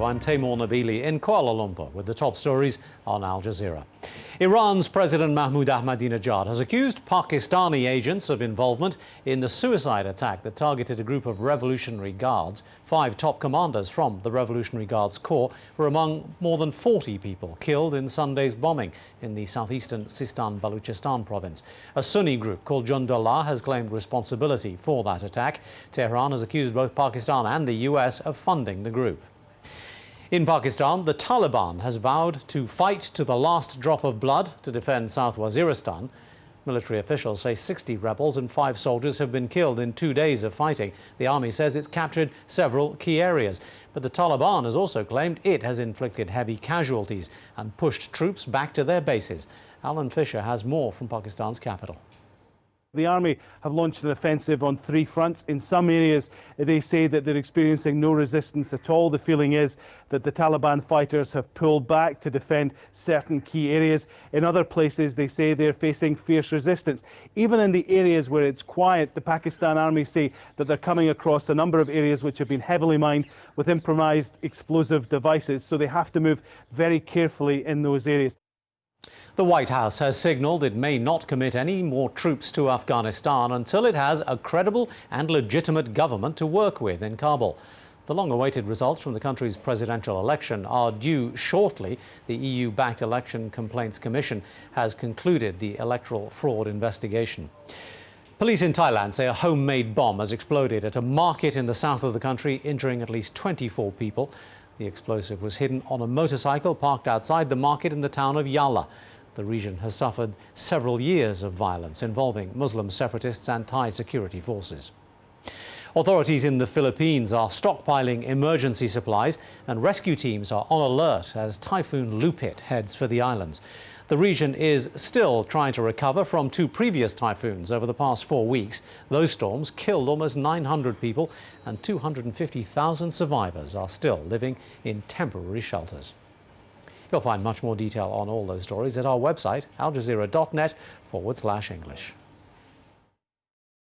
I'm Taimur Nabili in Kuala Lumpur with the top stories on Al Jazeera. Iran's President Mahmoud Ahmadinejad has accused Pakistani agents of involvement in the suicide attack that targeted a group of Revolutionary Guards. 5 top commanders from the Revolutionary Guards Corps were among more than 40 people killed in Sunday's bombing in the southeastern Sistan-Baluchistan province. A Sunni group called Jundullah has claimed responsibility for that attack. Tehran has accused both Pakistan and the US of funding the group. In Pakistan, the Taliban has vowed to fight to the last drop of blood to defend South Waziristan. Military officials say 60 rebels and 5 soldiers have been killed in 2 days of fighting. The army says it's captured several key areas. But the Taliban has also claimed it has inflicted heavy casualties and pushed troops back to their bases. Alan Fisher has more from Pakistan's capital. The army have launched an offensive on 3 fronts. In some areas, they say that they're experiencing no resistance at all. The feeling is that the Taliban fighters have pulled back to defend certain key areas. In other places, they say they're facing fierce resistance. Even in the areas where it's quiet, the Pakistan army say that they're coming across a number of areas which have been heavily mined with improvised explosive devices, so they have to move very carefully in those areas. The White House has signalled it may not commit any more troops to Afghanistan until it has a credible and legitimate government to work with in Kabul. The long-awaited results from the country's presidential election are due shortly. The EU-backed Election Complaints Commission has concluded the electoral fraud investigation. Police in Thailand say a homemade bomb has exploded at a market in the south of the country, injuring at least 24 people. The explosive was hidden on a motorcycle parked outside the market in the town of Yala. The region has suffered several years of violence involving Muslim separatists and Thai security forces. Authorities in the Philippines are stockpiling emergency supplies, and rescue teams are on alert as Typhoon LUPIT heads for the islands. The region is still trying to recover from 2 previous typhoons over the past 4 weeks. Those storms killed almost 900 people, and 250,000 survivors are still living in temporary shelters. You'll find much more detail on all those stories at our website, aljazeera.net/English.